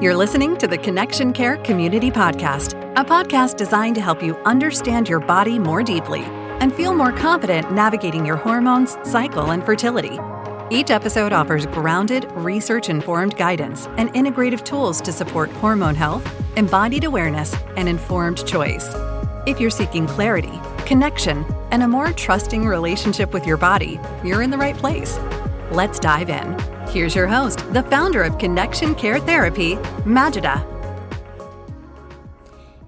You're listening to the Connection Care Community Podcast, a podcast designed to help you understand your body more deeply and feel more confident navigating your hormones, cycle, and fertility. Each episode offers grounded, research-informed guidance and integrative tools to support hormone health, embodied awareness, and informed choice. If you're seeking clarity, connection, and a more trusting relationship with your body, you're in the right place. Let's dive in. Here's your host, the founder of Connection Care Therapy, Majida.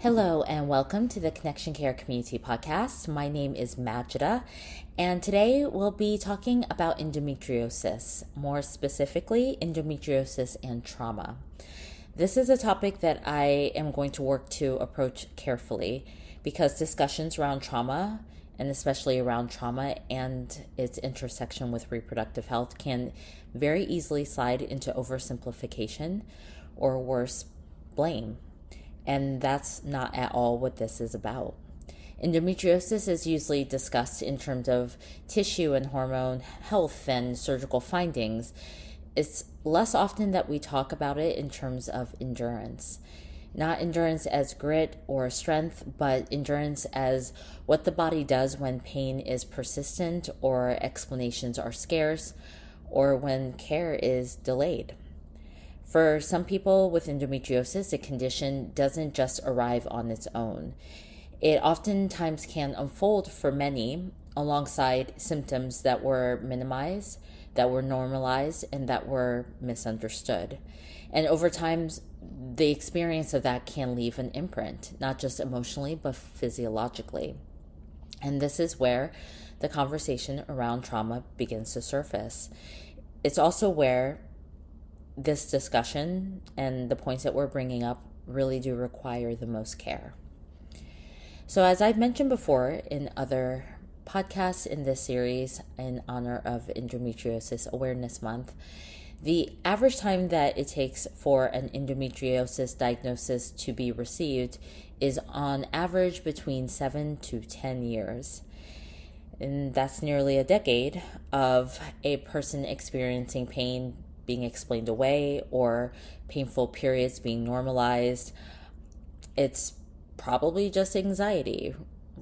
Hello and welcome to the Connection Care Community Podcast. My name is Majida, and today we'll be talking about endometriosis, more specifically endometriosis and trauma. This is a topic that I am going to work to approach carefully because discussions around trauma, and especially around trauma and its intersection with reproductive health, can very easily slide into oversimplification or worse, blame. And that's not at all what this is about. Endometriosis is usually discussed in terms of tissue and hormone health and surgical findings. It's less often that we talk about it in terms of endurance. Not endurance as grit or strength, but endurance as what the body does when pain is persistent or explanations are scarce or when care is delayed. For some people with endometriosis, the condition doesn't just arrive on its own. It oftentimes can unfold for many alongside symptoms that were minimized, that were normalized, and that were misunderstood. And over time, the experience of that can leave an imprint, not just emotionally, but physiologically. And this is where the conversation around trauma begins to surface. It's also where this discussion and the points that we're bringing up really do require the most care. So as I've mentioned before in other podcasts in this series in honor of Endometriosis Awareness Month, the average time that it takes for an endometriosis diagnosis to be received is on average between 7 to 10 years. And that's nearly a decade of a person experiencing pain being explained away or painful periods being normalized. It's probably just anxiety.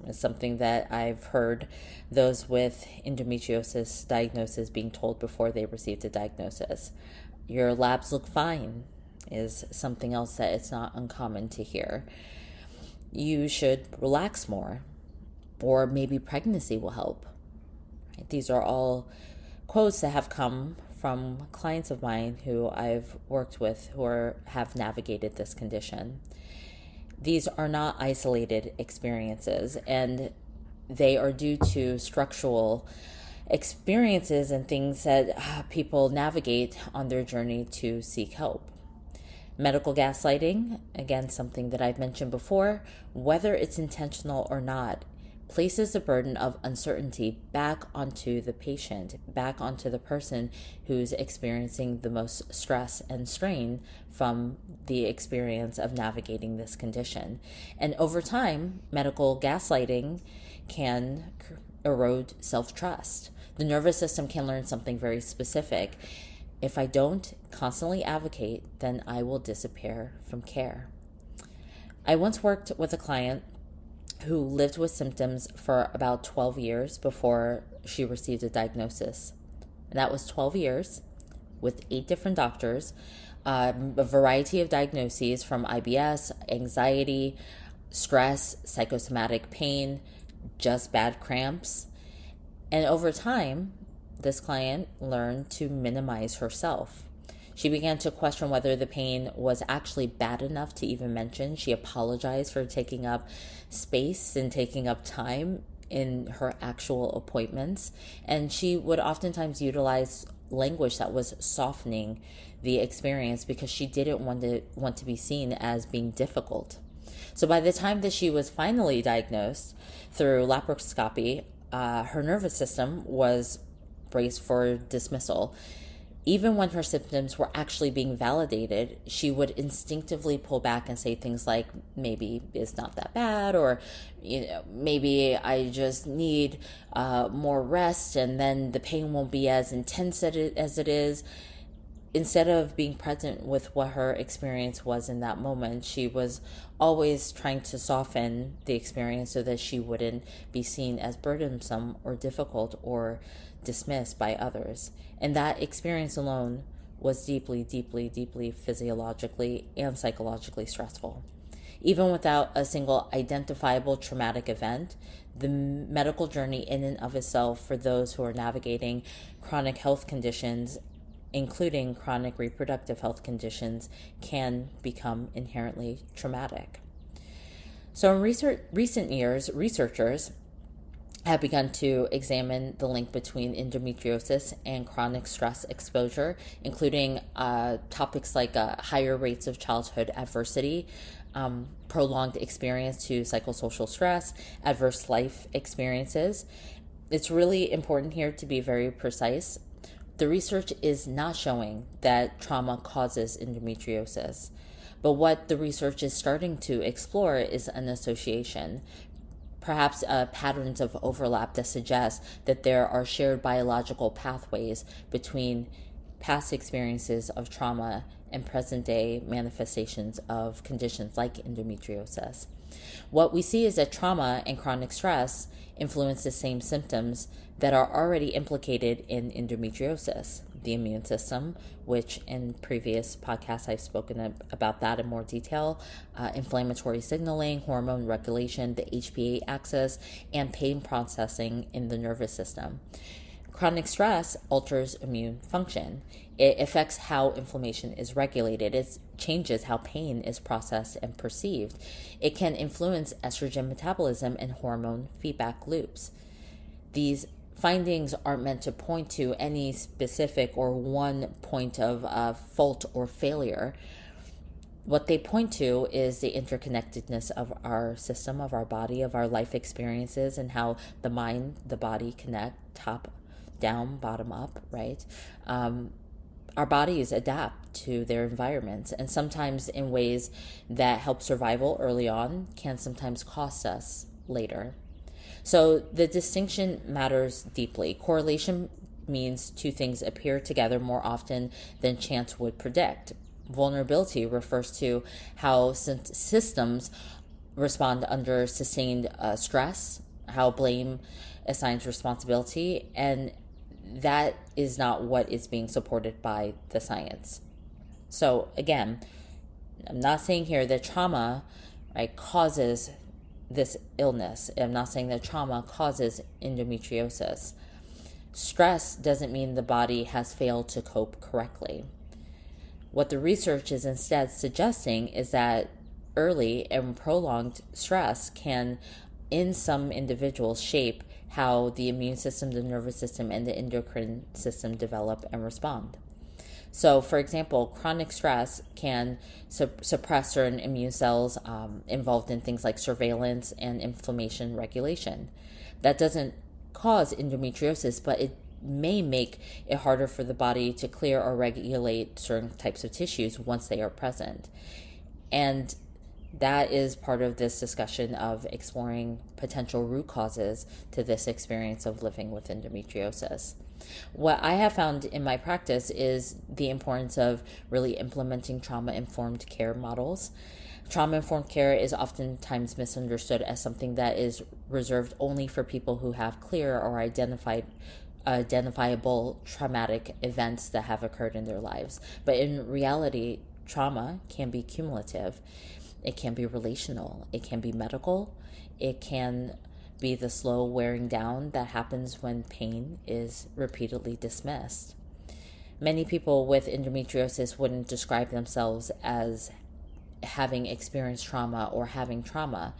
It's something that I've heard those with endometriosis diagnosis being told before they received a diagnosis. Your labs look fine is something else that it's not uncommon to hear. You should relax more, or maybe pregnancy will help. These are all quotes that have come from clients of mine who I've worked with who have navigated this condition. These are not isolated experiences, and they are due to structural experiences and things that people navigate on their journey to seek help. Medical gaslighting, again, something that I've mentioned before, whether it's intentional or not, places the burden of uncertainty back onto the patient, back onto the person who's experiencing the most stress and strain from the experience of navigating this condition. And over time, medical gaslighting can erode self-trust. The nervous system can learn something very specific. If I don't constantly advocate, then I will disappear from care. I once worked with a client who lived with symptoms for about 12 years before she received a diagnosis. And that was 12 years with 8 different doctors, a variety of diagnoses from IBS, anxiety, stress, psychosomatic pain, just bad cramps. And over time, this client learned to minimize herself. She began to question whether the pain was actually bad enough to even mention. She apologized for taking up space and taking up time in her actual appointments. And she would oftentimes utilize language that was softening the experience because she didn't want to be seen as being difficult. So by the time that she was finally diagnosed through laparoscopy, her nervous system was braced for dismissal. Even when her symptoms were actually being validated, she would instinctively pull back and say things like, maybe it's not that bad, or maybe I just need more rest and then the pain won't be as intense as it is. instead of being present with what her experience was in that moment, she was always trying to soften the experience so that she wouldn't be seen as burdensome or difficult or dismissed by others. And that experience alone was deeply, deeply, deeply physiologically and psychologically stressful. Even without a single identifiable traumatic event, the medical journey in and of itself for those who are navigating chronic health conditions, including chronic reproductive health conditions, can become inherently traumatic. So in recent years, researchers have begun to examine the link between endometriosis and chronic stress exposure, including topics like higher rates of childhood adversity, prolonged experience to psychosocial stress, adverse life experiences. It's really important here to be very precise. The research is not showing that trauma causes endometriosis, but what the research is starting to explore is an association, perhaps patterns of overlap that suggest that there are shared biological pathways between past experiences of trauma and present-day manifestations of conditions like endometriosis. What we see is that trauma and chronic stress influence the same symptoms that are already implicated in endometriosis. The immune system, which in previous podcasts I've spoken about that in more detail, inflammatory signaling, hormone regulation, the HPA axis, and pain processing in the nervous system. Chronic stress alters immune function. It affects how inflammation is regulated. It changes how pain is processed and perceived. It can influence estrogen metabolism and hormone feedback loops. These findings aren't meant to point to any specific or one point of fault or failure. What they point to is the interconnectedness of our system, of our body, of our life experiences, and how the mind, the body connect top down, bottom up, right? Our bodies adapt to their environments, and sometimes in ways that help survival early on can sometimes cost us later. So the distinction matters deeply. Correlation means two things appear together more often than chance would predict. Vulnerability refers to how systems respond under sustained stress, how blame assigns responsibility, and that is not what is being supported by the science. So again, I'm not saying here that trauma, right, causes this illness. I'm not saying that trauma causes endometriosis. Stress doesn't mean the body has failed to cope correctly. What the research is instead suggesting is that early and prolonged stress can, in some individuals, shape how the immune system, the nervous system, and the endocrine system develop and respond. So, for example, chronic stress can suppress certain immune cells involved in things like surveillance and inflammation regulation. That doesn't cause endometriosis, but it may make it harder for the body to clear or regulate certain types of tissues once they are present. And that is part of this discussion of exploring potential root causes to this experience of living with endometriosis. What I have found in my practice is the importance of really implementing trauma-informed care models. Trauma-informed care is oftentimes misunderstood as something that is reserved only for people who have clear or identifiable traumatic events that have occurred in their lives. But in reality, trauma can be cumulative. It can be relational. It can be medical. It can be the slow wearing down that happens when pain is repeatedly dismissed. Many people with endometriosis wouldn't describe themselves as having experienced trauma or having trauma.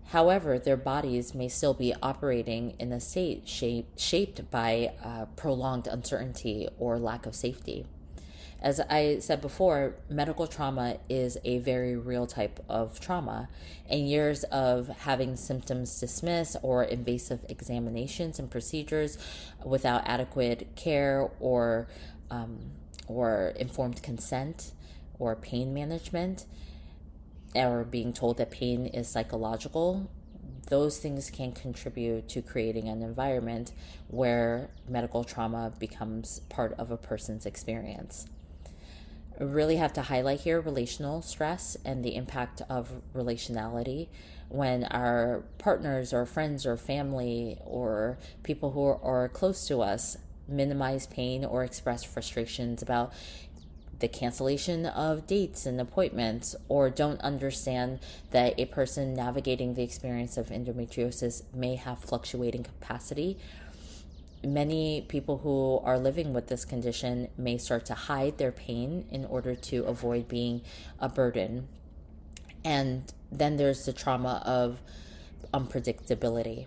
However, their bodies may still be operating in a state shaped by prolonged uncertainty or lack of safety. As I said before, medical trauma is a very real type of trauma, and years of having symptoms dismissed or invasive examinations and procedures without adequate care or informed consent or pain management, or being told that pain is psychological, those things can contribute to creating an environment where medical trauma becomes part of a person's experience. I really have to highlight here relational stress and the impact of relationality when our partners or friends or family or people who are close to us minimize pain or express frustrations about the cancellation of dates and appointments, or don't understand that a person navigating the experience of endometriosis may have fluctuating capacity. Many people who are living with this condition may start to hide their pain in order to avoid being a burden. And then there's the trauma of unpredictability,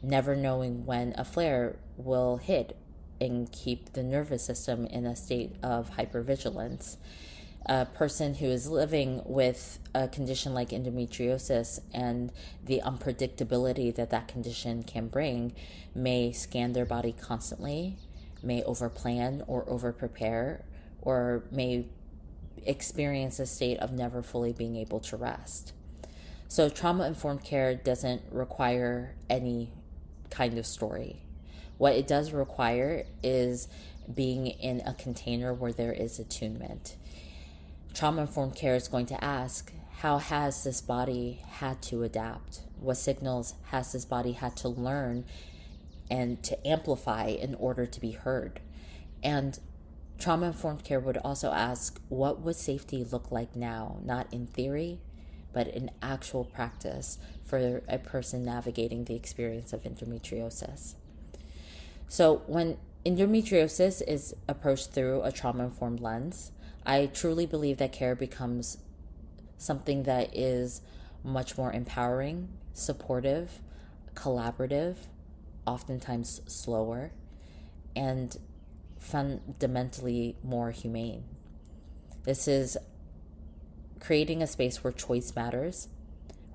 never knowing when a flare will hit and keep the nervous system in a state of hypervigilance. A person who is living with a condition like endometriosis and the unpredictability that that condition can bring may scan their body constantly, may overplan or overprepare, or may experience a state of never fully being able to rest. So trauma-informed care doesn't require any kind of story. What it does require is being in a container where there is attunement. Trauma-informed care is going to ask, how has this body had to adapt? What signals has this body had to learn and to amplify in order to be heard? And trauma-informed care would also ask, what would safety look like now, not in theory, but in actual practice for a person navigating the experience of endometriosis? So when endometriosis is approached through a trauma-informed lens, I truly believe that care becomes something that is much more empowering, supportive, collaborative, oftentimes slower, and fundamentally more humane. This is creating a space where choice matters,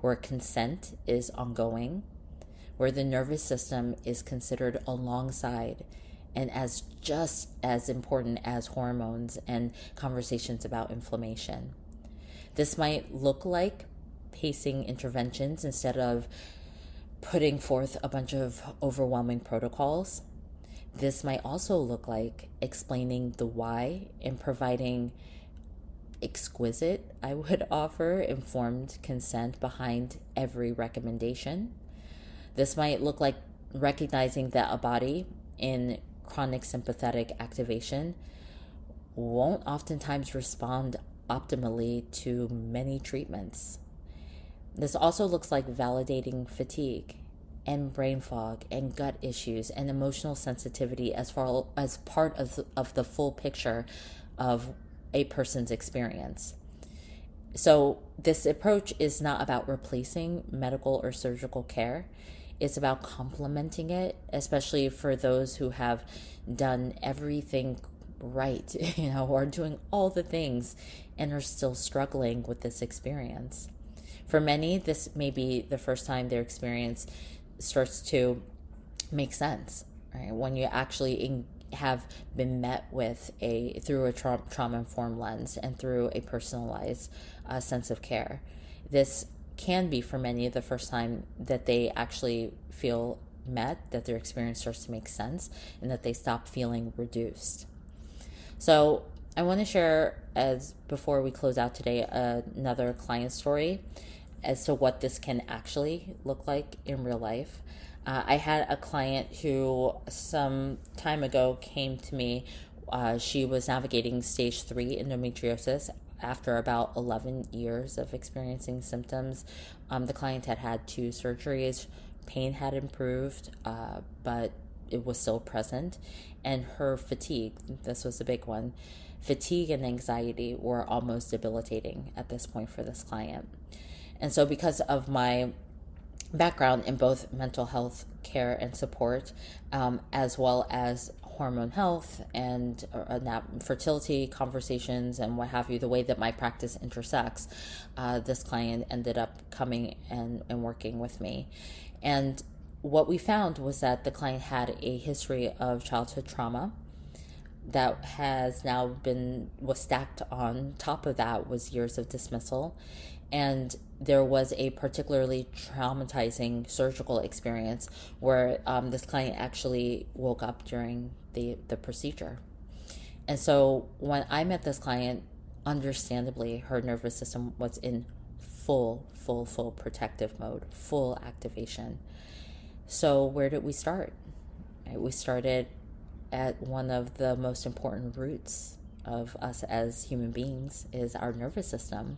where consent is ongoing, where the nervous system is considered alongside and as just as important as hormones and conversations about inflammation. This might look like pacing interventions instead of putting forth a bunch of overwhelming protocols. This might also look like explaining the why and providing exquisite, I would offer, informed consent behind every recommendation. This might look like recognizing that a body in chronic sympathetic activation won't oftentimes respond optimally to many treatments. This also looks like validating fatigue and brain fog and gut issues and emotional sensitivity as far as part of the full picture of a person's experience. So this approach is not about replacing medical or surgical care. It's about complementing it, especially for those who have done everything right, or are doing all the things and are still struggling with this experience. For many, this may be the first time their experience starts to make sense, right? When you actually have been met with through a trauma-informed lens and through a personalized sense of care. This can be for many the first time that they actually feel met, that their experience starts to make sense, and that they stop feeling reduced. So I want to share, as before we close out today, another client story as to what this can actually look like in real life. I had a client who some time ago came to me. She was navigating stage 3 endometriosis after about 11 years of experiencing symptoms. The client had had 2 surgeries. Pain had improved, but it was still present. And her fatigue, this was a big one, fatigue and anxiety were almost debilitating at this point for this client. And so because of my background in both mental health care and support, as well as hormone health and fertility conversations and what have you, the way that my practice intersects, this client ended up coming and working with me. And what we found was that the client had a history of childhood trauma that has now was stacked on top of that was years of dismissal. And there was a particularly traumatizing surgical experience where this client actually woke up during the procedure. And so when I met this client, understandably, her nervous system was in full protective mode, full activation. So where did we start? We started at one of the most important roots of us as human beings, is our nervous system.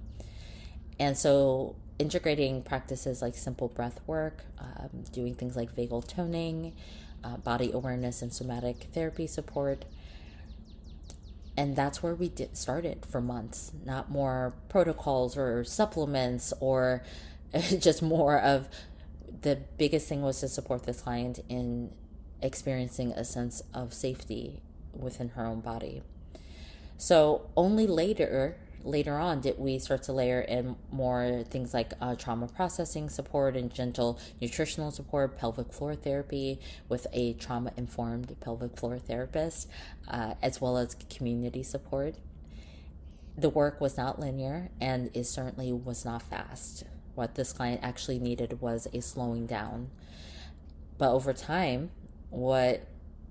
And so integrating practices like simple breath work, doing things like vagal toning, body awareness and somatic therapy support. And that's where we started for months, not more protocols or supplements or just more of, the biggest thing was to support this client in experiencing a sense of safety within her own body. So only later on did we start to layer in more things like trauma processing support and gentle nutritional support, pelvic floor therapy with a trauma-informed pelvic floor therapist, as well as community support. The work was not linear, and it certainly was not fast. What this client actually needed was a slowing down. But over time, what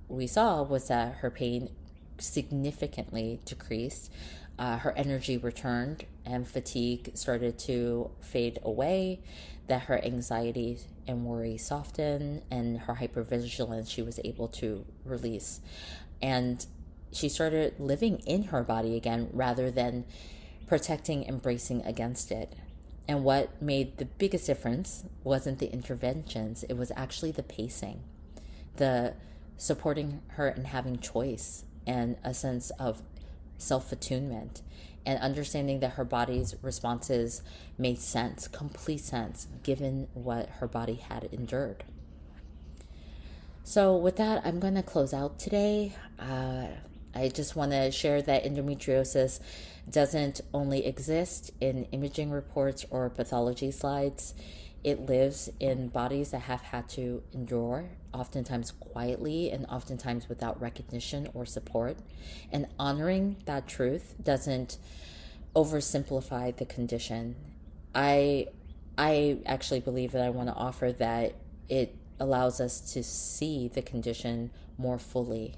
we saw was that her pain significantly decreased. Her energy returned and fatigue started to fade away, that her anxiety and worry softened, and her hypervigilance she was able to release. And she started living in her body again rather than protecting and bracing against it. And what made the biggest difference wasn't the interventions, it was actually the pacing, the supporting her and having choice and a sense of self-attunement, and understanding that her body's responses made sense, complete sense, given what her body had endured. So with that, I'm going to close out today. I just want to share that endometriosis doesn't only exist in imaging reports or pathology slides. It lives in bodies that have had to endure, oftentimes quietly and oftentimes without recognition or support. And honoring that truth doesn't oversimplify the condition. I actually believe that I want to offer that it allows us to see the condition more fully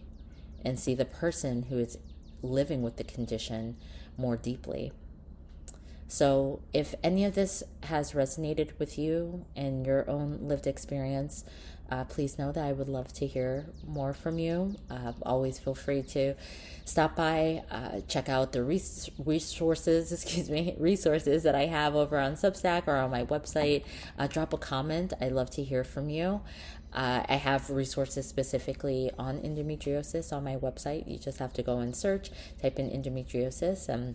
and see the person who is living with the condition more deeply. So if any of this has resonated with you and your own lived experience, please know that I would love to hear more from you. Always feel free to stop by, check out the resources that I have over on Substack or on my website. Drop a comment. I'd love to hear from you. I have resources specifically on endometriosis on my website. You just have to go and search, type in endometriosis, and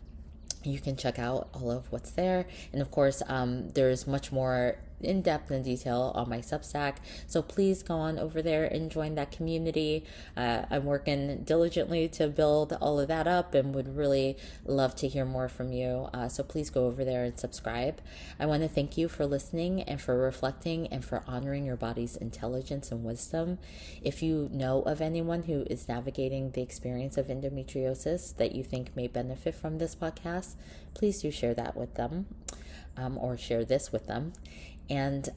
you can check out all of what's there. And of course, there's much more in depth and detail on my Substack. So please go on over there and join that community. I'm working diligently to build all of that up and would really love to hear more from you. So please go over there and subscribe. I want to thank you for listening and for reflecting and for honoring your body's intelligence and wisdom. If you know of anyone who is navigating the experience of endometriosis that you think may benefit from this podcast, please do share that with them, or share this with them. And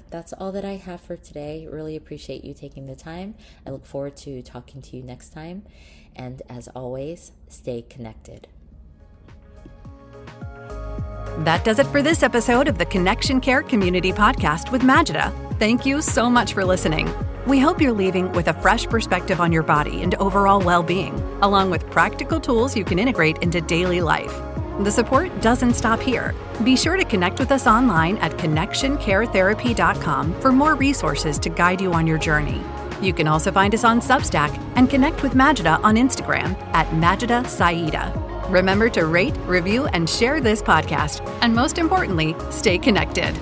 that's all that I have for today. Really appreciate you taking the time. I look forward to talking to you next time. And as always, stay connected. That does it for this episode of the Connection Care Community Podcast with Majida. Thank you so much for listening. We hope you're leaving with a fresh perspective on your body and overall well-being, along with practical tools you can integrate into daily life. The support doesn't stop here. Be sure to connect with us online at connectioncaretherapy.com for more resources to guide you on your journey. You can also find us on Substack and connect with Majida on Instagram at Majida Sai'da. Remember to rate, review, and share this podcast. And most importantly, stay connected.